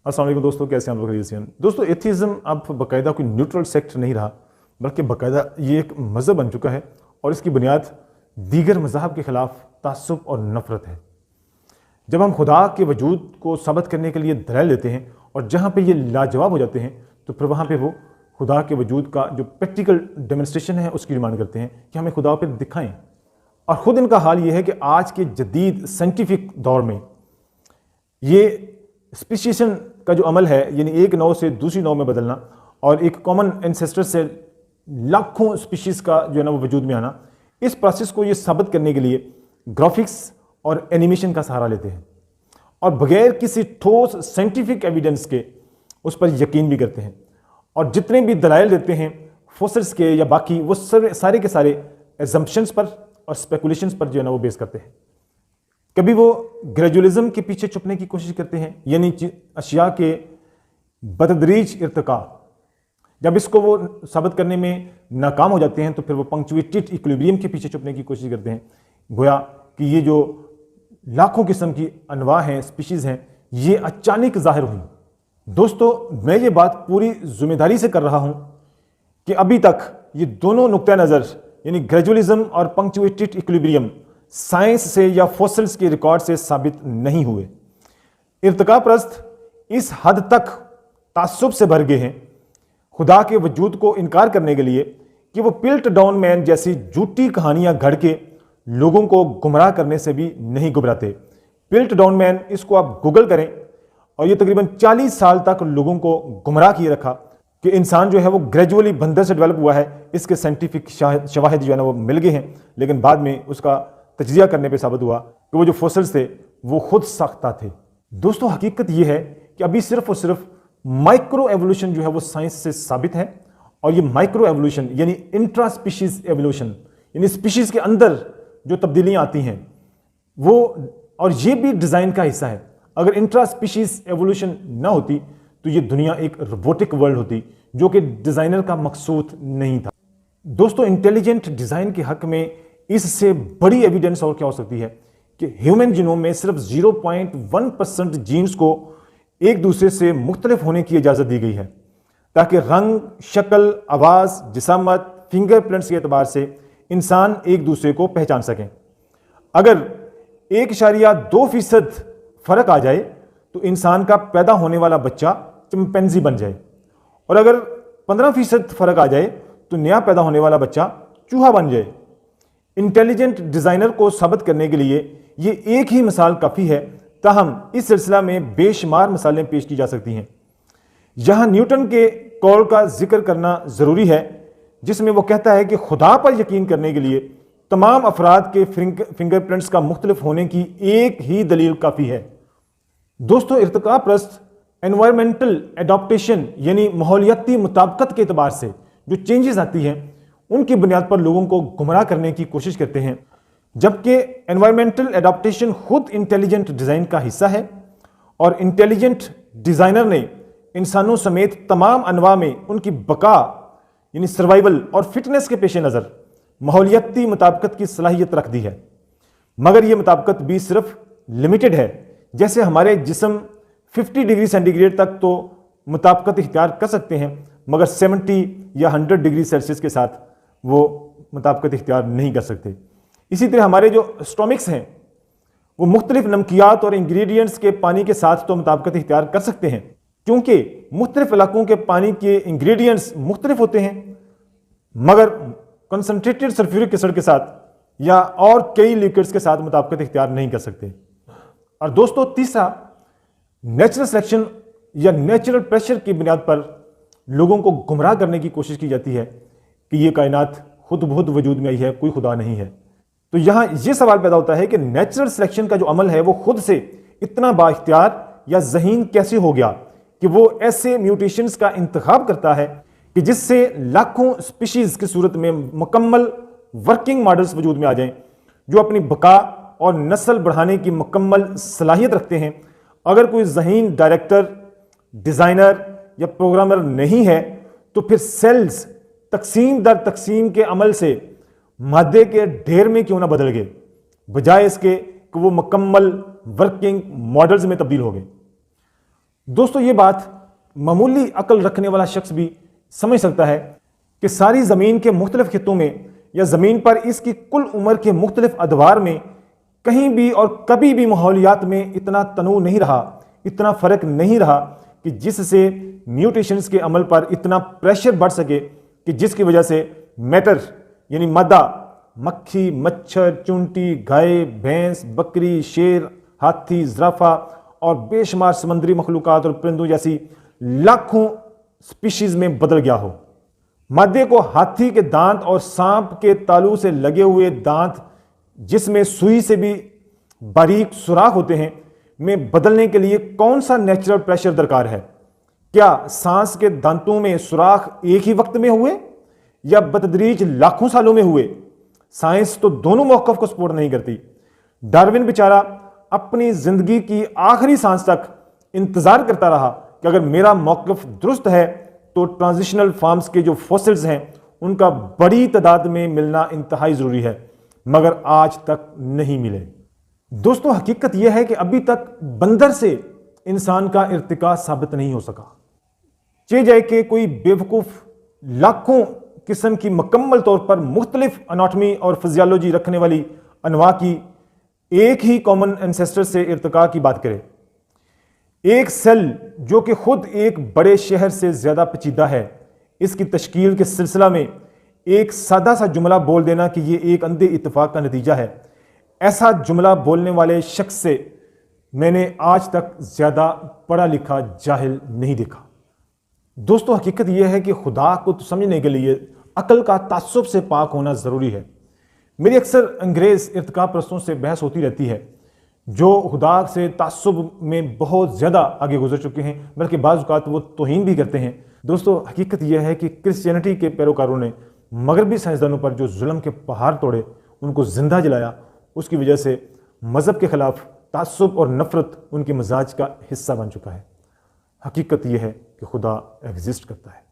अस्सलाम वालेकुम दोस्तों, कैसे हैं आप लोग? दोस्तों, एथीज़म अब बाकायदा कोई न्यूट्रल सेक्ट नहीं रहा, बल्कि बाकायदा ये एक मज़हब बन चुका है और इसकी बुनियाद दीगर मज़ाहब के ख़िलाफ़ तासुब और नफ़रत है। जब हम खुदा के वजूद को साबित करने के लिए दलाइल देते हैं और जहाँ पे ये लाजवाब हो जाते हैं, तो फिर वहाँ पे वो खुदा के वजूद का जो प्रैक्टिकल डेमोन्स्ट्रेशन है उसकी डिमांड करते हैं कि हमें खुदा पर दिखाएं। और ख़ुद इनका हाल ये है कि आज के जदीद साइंटिफिक दौर में ये स्पीशीशन का जो अमल है, यानी एक नौ से दूसरी नौ में बदलना और एक कॉमन एंसेस्टर से लाखों स्पीशीज़ का जो है ना वो वजूद में आना, इस प्रोसेस को ये साबित करने के लिए ग्राफिक्स और एनिमेशन का सहारा लेते हैं और बगैर किसी ठोस साइंटिफिक एविडेंस के उस पर यकीन भी करते हैं। और जितने भी दलाइल देते हैं फोसिल्स के या बाकी, वो सारे के सारे एजम्पशंस पर और स्पेकुलेशंस पर जो है ना वो बेस करते हैं। कभी वो ग्रेजुअलिज्म के पीछे छुपने की कोशिश करते हैं, यानी अशिया के बतदरीज इर्तिका। जब इसको वो साबित करने में नाकाम हो जाते हैं तो फिर वो पंक्चुएटेड इक्विलिब्रियम के पीछे छुपने की कोशिश करते हैं, गोया कि ये जो लाखों किस्म की अनवा हैं, स्पीशीज़ हैं, ये अचानक ज़ाहिर हुई। दोस्तों, मैं ये बात पूरी जिम्मेदारी से कर रहा हूँ कि अभी तक ये दोनों नुक्ता नज़र, यानी ग्रेजुअलिज्म और पंक्चुएटेड इक्विलिब्रियम, साइंस से या फॉसिल्स के रिकॉर्ड से साबित नहीं हुए। इर्तिका परस्त इस हद तक तासुब से भर गए हैं खुदा के वजूद को इनकार करने के लिए कि वो पिल्ट डाउन मैन जैसी झूठी कहानियां घड़ के लोगों को गुमराह करने से भी नहीं घबराते। पिल्ट डाउन मैन, इसको आप गूगल करें, और ये तकरीबन 40 साल तक लोगों को गुमराह किए रखा कि इंसान जो है वो ग्रेजुअली बंदर से डेवलप हुआ है। इसके साइंटिफिक शवाहिद जो है ना वो मिल गए हैं, लेकिन बाद में उसका तजिया करने पे साबित हुआ कि वो जो फोसिल्स थे वो खुद साख्ता थे। दोस्तों, हकीकत ये है कि अभी सिर्फ और सिर्फ माइक्रो एवोल्यूशन जो है वो साइंस से साबित है, और ये माइक्रो एवोल्यूशन यानी इंट्रा स्पीशीज एवोल्यूशन, यानी स्पीशीज के अंदर जो तब्दीलियां आती हैं वो, और ये भी डिज़ाइन का हिस्सा है। अगर इंट्रा स्पीशीज एवोल्यूशन ना होती तो ये दुनिया एक रोबोटिक वर्ल्ड होती, जो कि डिज़ाइनर का मकसूद नहीं था। दोस्तों, इंटेलिजेंट डिज़ाइन के हक में इससे बड़ी एविडेंस और क्या हो सकती है कि ह्यूमन जीनोम में सिर्फ 0.1% जीन्स को एक दूसरे से मुख्तलिफ होने की इजाज़त दी गई है, ताकि रंग, शक्ल, आवाज़, जिसामत, फिंगरप्रिंट्स के एतबार से इंसान एक दूसरे को पहचान सकें। अगर 1.2% फ़र्क आ जाए तो इंसान का पैदा होने वाला बच्चा चिंपैंजी बन जाए, और अगर 15% फ़र्क आ जाए तो नया पैदा होने वाला बच्चा चूहा बन जाए। इंटेलिजेंट डिज़ाइनर को साबित करने के लिए ये एक ही मिसाल काफ़ी है, ताहम इस सिलसिला में बेशुमार मिसालें पेश की जा सकती हैं। यहाँ न्यूटन के कौल का जिक्र करना ज़रूरी है, जिसमें वो कहता है कि खुदा पर यकीन करने के लिए तमाम अफराद के फिंगरप्रिंट्स का मुख्तलिफ होने की एक ही दलील काफ़ी है। दोस्तों, इर्तिका परस्त एनवायरमेंटल एडॉप्टेशन यानी माहौलियाती मुताबिकत के एतबार से जो चेंजेस आती हैं उनकी बुनियाद पर लोगों को गुमराह करने की कोशिश करते हैं, जबकि एनवायरमेंटल एडॉप्टेशन खुद इंटेलिजेंट डिज़ाइन का हिस्सा है। और इंटेलिजेंट डिज़ाइनर ने इंसानों समेत तमाम अनवा में उनकी बका यानी सर्वाइवल और फिटनेस के पेश नज़र माहौलियाती मुताबिकत की सलाहियत रख दी है, मगर यह मुताबिकत भी सिर्फ लिमिटेड है। जैसे हमारे जिस्म 50 डिग्री सेंटीग्रेड तक तो मुताबिकत इख्तियार कर सकते हैं, मगर 70 या 100 डिग्री सेल्सियस के साथ वो मुताबिकत इख्तियार नहीं कर सकते। इसी तरह हमारे जो स्टोमिक्स हैं वो मुख्तलिफ नमकियात और इंग्रेडिएंट्स के पानी के साथ तो मुताबिकत इख्तियार कर सकते हैं, क्योंकि मुख्तलिफ इलाकों के पानी के इंग्रेडिएंट्स मुख्तलिफ होते हैं, मगर कंसनट्रेटेड सल्फ्यूरिक एसिड के साथ या और कई लिक्विड्स के साथ मुताबिकत इख्तियार नहीं कर सकते। और दोस्तों, तीसरा, नेचुरल सिलेक्शन या नेचुरल प्रेशर की बुनियाद पर लोगों को गुमराह करने की कोशिश की जाती है कि ये कायनात खुद बहुत वजूद में आई है, कोई खुदा नहीं है। तो यहाँ ये सवाल पैदा होता है कि नेचुरल सिलेक्शन का जो अमल है वो खुद से इतना बाइख्तियार या ज़हीन कैसे हो गया कि वो ऐसे म्यूटेशंस का इंतखाब करता है कि जिससे लाखों स्पीशीज़ की सूरत में मुकम्मल वर्किंग मॉडल्स वजूद में आ जाएं, जो अपनी बका और नस्ल बढ़ाने की मुकम्मल सलाहियत रखते हैं। अगर कोई ज़हीन डायरेक्टर, डिज़ाइनर या प्रोग्रामर नहीं है तो फिर सेल्स तकसीम दर तकसीम के अमल से मादे के ढेर में क्यों ना बदल गए, बजाय इसके कि वो मुकम्मल वर्किंग मॉडल्स में तब्दील हो गए। दोस्तों ये बात मामूली अकल रखने वाला शख्स भी समझ सकता है कि सारी ज़मीन के मुख्तलिफ खित्तों में या ज़मीन पर इसकी कुल उम्र के मुख्तलिफ अदवार में कहीं भी और कभी भी माहौलियात में इतना तनू नहीं रहा, इतना फ़र्क नहीं रहा कि जिससे म्यूटेशंस के अमल पर इतना प्रेशर बढ़ सके कि जिसकी वजह से मैटर यानी मादा, मक्खी, मच्छर, चूंटी, गाय, भैंस, बकरी, शेर, हाथी, ज़राफ़ा और बेशुमार समंदरी मखलूक़ात और परिंदों जैसी लाखों स्पीशीज़ में बदल गया हो। मादे को हाथी के दांत और सांप के तालू से लगे हुए दांत, जिसमें सुई से भी बारीक सुराख होते हैं, में बदलने के लिए कौन सा नेचुरल प्रेशर दरकार है? क्या सांस के दांतों में सुराख एक ही वक्त में हुए या बतदरीज लाखों सालों में हुए? साइंस तो दोनों मौक़िफ़ को सपोर्ट नहीं करती। डार्विन बेचारा अपनी जिंदगी की आखिरी सांस तक इंतजार करता रहा कि अगर मेरा मौक़िफ़ दुरुस्त है तो ट्रांजिशनल फॉर्म्स के जो फॉसिल्स हैं उनका बड़ी तादाद में मिलना इंतहाई ज़रूरी है, मगर आज तक नहीं मिले। दोस्तों हकीकत यह है कि अभी तक बंदर से इंसान का इर्तिका साबित नहीं हो सका। चे जाए कि कोई बेवकूफ़ लाखों किस्म की मुकम्मल तौर पर मुख्तलिफ अनाटमी और फिजियोलॉजी रखने वाली अनवा की एक ही कॉमन एंसेस्टर से इर्तिका की बात करे। एक सेल जो कि खुद एक बड़े शहर से ज़्यादा पेचीदा है, इसकी तश्कील के सिलसिला में एक सादा सा जुमला बोल देना कि ये एक अंधे इत्तेफाक का नतीजा है, ऐसा जुमला बोलने वाले शख्स से मैंने आज तक ज़्यादा पढ़ा लिखा जाहिल नहीं देखा। दोस्तों हकीकत यह है कि खुदा को समझने के लिए अकल का तासुब से पाक होना ज़रूरी है। मेरी अक्सर अंग्रेज़ इर्तिका परस्तों से बहस होती रहती है जो खुदा से तासुब में बहुत ज़्यादा आगे गुजर चुके हैं, बल्कि बाज़ औक़ात वो तौहीन भी करते हैं। दोस्तों हकीकत यह है कि क्रिश्चियनिटी के पैरोकारों ने मगरबी साइंसदानों पर जो जुल्म के पहाड़ तोड़े, उनको ज़िंदा जलाया, उसकी वजह से मज़हब के ख़िलाफ़ तासुब और नफ़रत उनके मिजाज का हिस्सा बन चुका है। हकीकत यह है कि खुदा एग्जिस्ट करता है।